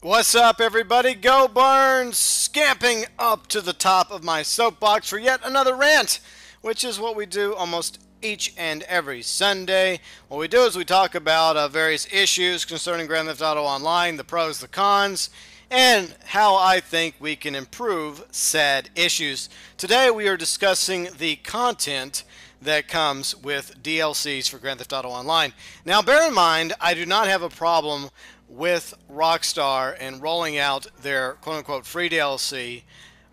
What's up, everybody? GeauxBurns, scamping up to the top of my soapbox for yet another rant, which is what we do almost each and every Sunday. What we do is we talk about various issues concerning Grand Theft Auto Online, the pros, the cons, and how I think we can improve said issues. Today we are discussing the content that comes with DLCs for Grand Theft Auto Online. Now, bear in mind, I do not have a problem with Rockstar and rolling out their quote-unquote free DLC,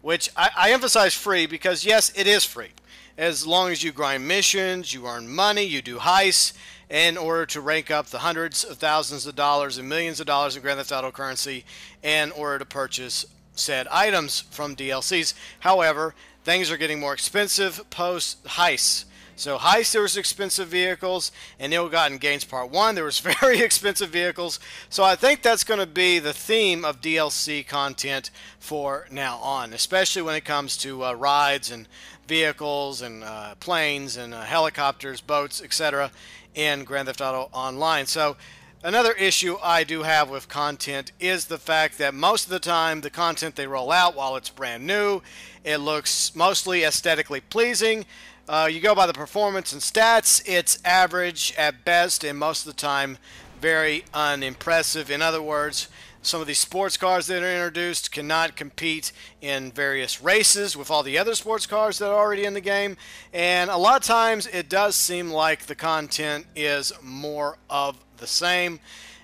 which I emphasize free because, yes, it is free. As long as you grind missions, you earn money, you do heists, in order to rank up the hundreds of thousands of dollars and millions of dollars in Grand Theft Auto currency in order to purchase said items from DLCs. However, things are getting more expensive post heists. So heist, there was expensive vehicles, and Ill-Gotten Gains Part 1, there was very expensive vehicles. So I think that's going to be the theme of DLC content for now on, especially when it comes to rides and vehicles and planes and helicopters, boats, etc. in Grand Theft Auto Online. So another issue I do have with content is the fact that most of the time the content they roll out, while it's brand new, it looks mostly aesthetically pleasing. You go by the performance and stats, it's average at best, and most of the time very unimpressive. In other words, some of these sports cars that are introduced cannot compete in various races with all the other sports cars that are already in the game, and a lot of times it does seem like the content is more of the same.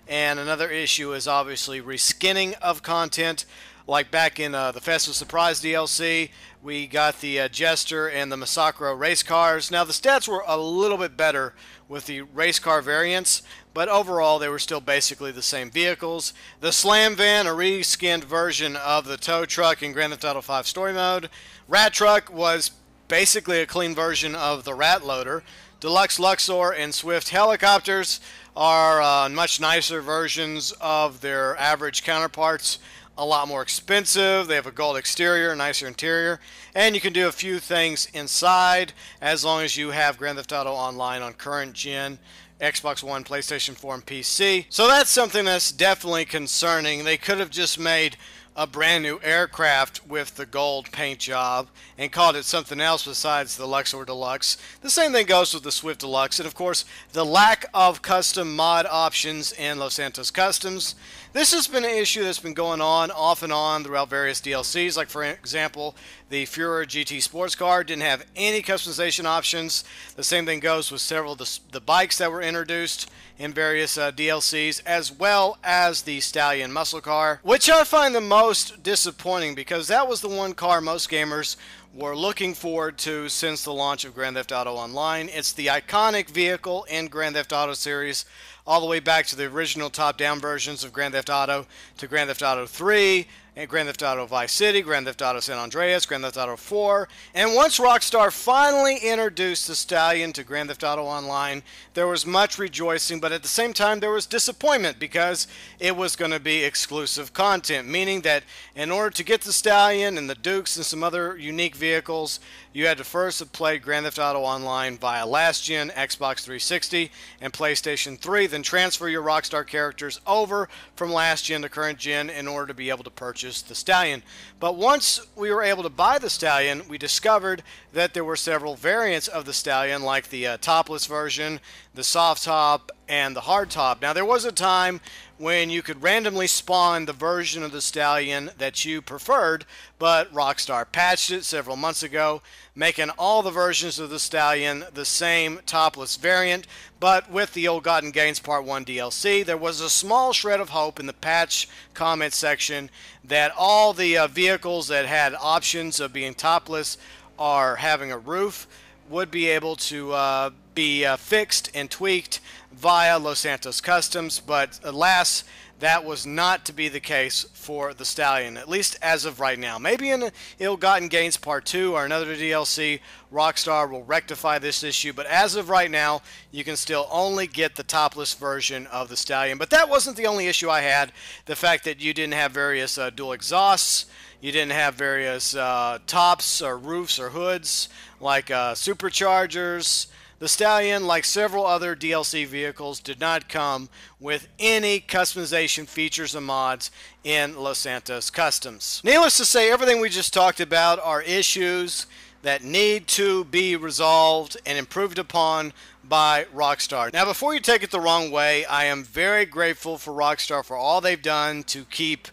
And another issue is obviously reskinning of content. Like back in the Festive Surprise DLC, we got the Jester and the Massacro race cars. Now, the stats were a little bit better with the race car variants, but overall they were still basically the same vehicles. The Slam Van, a reskinned version of the tow truck in Grand Theft Auto 5 Story Mode. Rat Truck was basically a clean version of the Rat Loader. Deluxe Luxor and Swift helicopters are much nicer versions of their average counterparts. A lot more expensive. They have a gold exterior, nicer interior, and you can do a few things inside as long as you have Grand Theft Auto Online on current gen Xbox One, PlayStation 4, and PC. So that's something that's definitely concerning. They could have just made a brand new aircraft with the gold paint job and called it something else besides the Luxor Deluxe. The same thing goes with the Swift Deluxe, and of course the lack of custom mod options in Los Santos Customs. This has been an issue that's been going on off and on throughout various DLCs. Like, for example, the Führer GT sports car didn't have any customization options. The same thing goes with several of the bikes that were introduced in various DLCs, as well as the Stallion muscle car, which I find the most disappointing because that was the one car most gamers were looking forward to since the launch of Grand Theft Auto Online. It's the iconic vehicle in Grand Theft Auto series, all the way back to the original top-down versions of Grand Theft Auto, to Grand Theft Auto 3, and Grand Theft Auto Vice City, Grand Theft Auto San Andreas, Grand Theft Auto 4. And once Rockstar finally introduced the Stallion to Grand Theft Auto Online, there was much rejoicing, but at the same time there was disappointment because it was going to be exclusive content, meaning that in order to get the Stallion and the Dukes and some other unique vehicles, you had to first have played Grand Theft Auto Online via last gen Xbox 360 and PlayStation 3, then transfer your Rockstar characters over from last gen to current gen in order to be able to purchase the Stallion. But once we were able to buy the Stallion, we discovered that there were several variants of the Stallion, like the topless version, the soft top, and the hard top. Now, there was a time when you could randomly spawn the version of the Stallion that you preferred, but Rockstar patched it several months ago, making all the versions of the Stallion the same topless variant. But with the Ill-Gotten Gains Part 1 DLC, there was a small shred of hope in the patch comment section that all the vehicles that had options of being topless or having a roof would be able to be fixed and tweaked via Los Santos Customs, but alas, that was not to be the case for the Stallion, at least as of right now. Maybe in Ill-Gotten Gains Part 2 or another DLC, Rockstar will rectify this issue, but as of right now, you can still only get the topless version of the Stallion. But that wasn't the only issue I had. The fact that you didn't have various dual exhausts, you didn't have various tops or roofs or hoods like superchargers. The Stallion, like several other DLC vehicles, did not come with any customization features and mods in Los Santos Customs. Needless to say, everything we just talked about are issues that need to be resolved and improved upon by Rockstar. Now, before you take it the wrong way, I am very grateful for Rockstar for all they've done to keep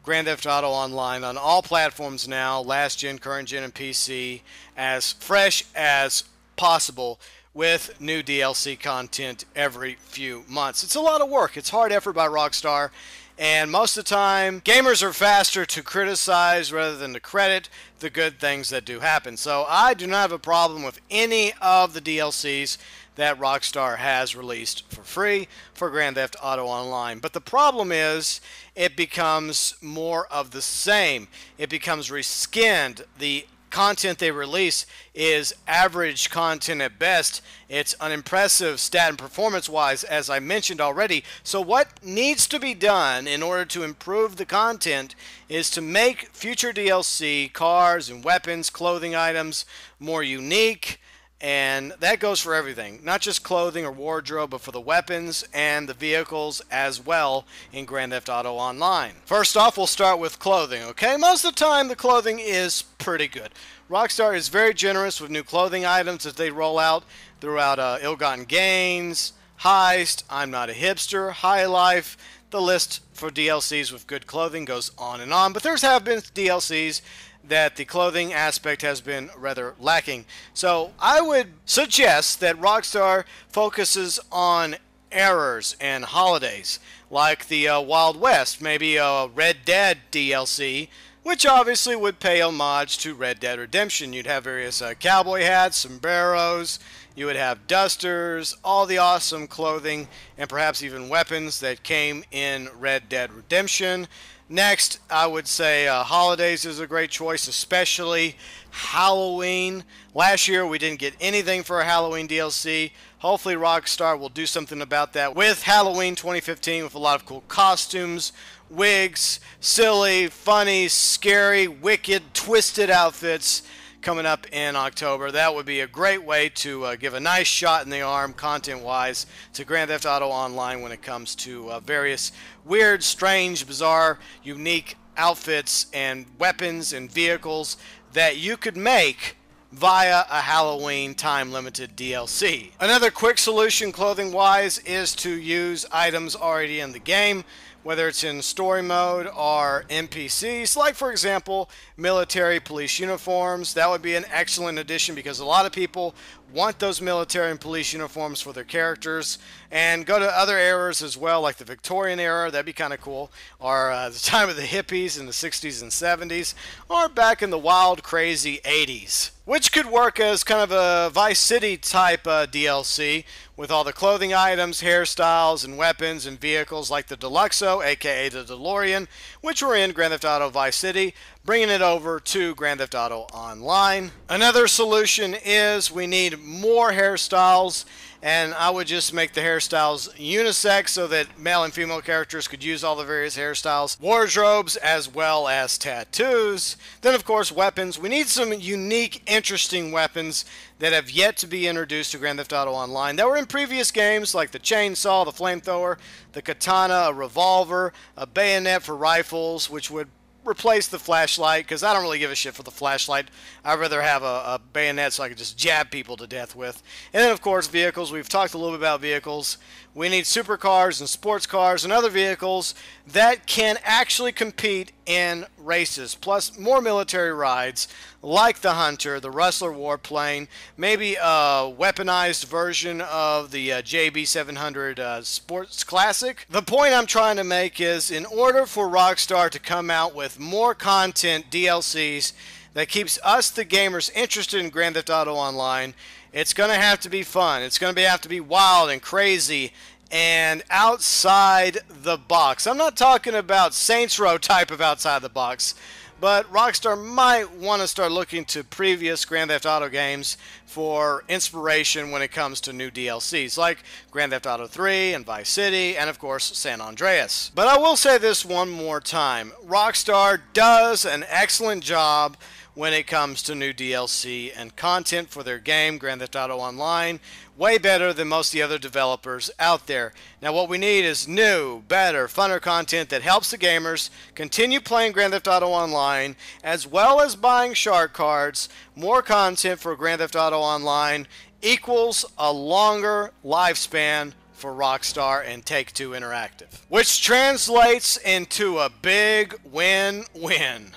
Grand Theft Auto Online on all platforms now, last gen, current gen, and PC, as fresh as possible with new DLC content every few months. It's a lot of work. It's hard effort by Rockstar, and most of the time, gamers are faster to criticize rather than to credit the good things that do happen. So I do not have a problem with any of the DLCs that Rockstar has released for free for Grand Theft Auto Online. But the problem is, it becomes more of the same. It becomes reskinned. The content they release is average content at best. It's unimpressive stat and performance wise, as I mentioned already. So what needs to be done in order to improve the content is to make future DLC, cars and weapons, clothing items more unique. And that goes for everything, not just clothing or wardrobe, but for the weapons and the vehicles as well in Grand Theft Auto Online. First off, we'll start with clothing, okay? Most of the time, the clothing is pretty good. Rockstar is very generous with new clothing items that they roll out throughout Ill-Gotten Gains, Heist, I'm Not a Hipster, High Life. The list for DLCs with good clothing goes on and on, but there's have been DLCs that the clothing aspect has been rather lacking. So I would suggest that Rockstar focuses on errors and holidays, like the Wild West, maybe a Red Dead DLC, which obviously would pay homage to Red Dead Redemption. You'd have various cowboy hats, sombreros, you would have dusters, all the awesome clothing, and perhaps even weapons that came in Red Dead Redemption. Next, I would say holidays is a great choice, especially Halloween. Last year, we didn't get anything for a Halloween DLC. Hopefully, Rockstar will do something about that with Halloween 2015 with a lot of cool costumes, wigs, silly, funny, scary, wicked, twisted outfits coming up in October. That would be a great way to give a nice shot in the arm, content-wise, to Grand Theft Auto Online when it comes to various weird, strange, bizarre, unique outfits and weapons and vehicles that you could make via a Halloween time-limited DLC. Another quick solution clothing-wise is to use items already in the game, whether it's in story mode or NPCs, like for example military police uniforms. That would be an excellent addition because a lot of people want those military and police uniforms for their characters, and go to other eras as well, like the Victorian era. That'd be kind of cool, or the time of the hippies in the 60s and 70s, or back in the wild crazy 80s, which could work as kind of a Vice City type DLC with all the clothing items, hairstyles, and weapons and vehicles like the Deluxo, aka the DeLorean, which were in Grand Theft Auto Vice City, bringing it over to Grand Theft Auto Online. Another solution is we need more hairstyles, and I would just make the hairstyles unisex so that male and female characters could use all the various hairstyles, wardrobes, as well as tattoos. Then, of course, weapons. We need some unique, interesting weapons that have yet to be introduced to Grand Theft Auto Online that were in previous games, like the chainsaw, the flamethrower, the katana, a revolver, a bayonet for rifles, which would replace the flashlight, because I don't really give a shit for the flashlight. I'd rather have a bayonet so I can just jab people to death with. And then, of course, vehicles. We've talked a little bit about vehicles. We need supercars and sports cars and other vehicles that can actually compete in races, plus more military rides like the Hunter, the Rustler warplane, maybe a weaponized version of the JB700 Sports Classic. The point I'm trying to make is, in order for Rockstar to come out with more content, DLCs, that keeps us, the gamers, interested in Grand Theft Auto Online, it's going to have to be fun. It's going to have to be wild and crazy and outside the box. I'm not talking about Saints Row type of outside the box, but Rockstar might want to start looking to previous Grand Theft Auto games for inspiration when it comes to new DLCs, like Grand Theft Auto 3 and Vice City, and of course San Andreas. But I will say this one more time. Rockstar does an excellent job when it comes to new DLC and content for their game, Grand Theft Auto Online. Way better than most of the other developers out there. Now what we need is new, better, funner content that helps the gamers continue playing Grand Theft Auto Online, as well as buying shark cards. More content for Grand Theft Auto Online equals a longer lifespan for Rockstar and Take-Two Interactive, which translates into a big win-win.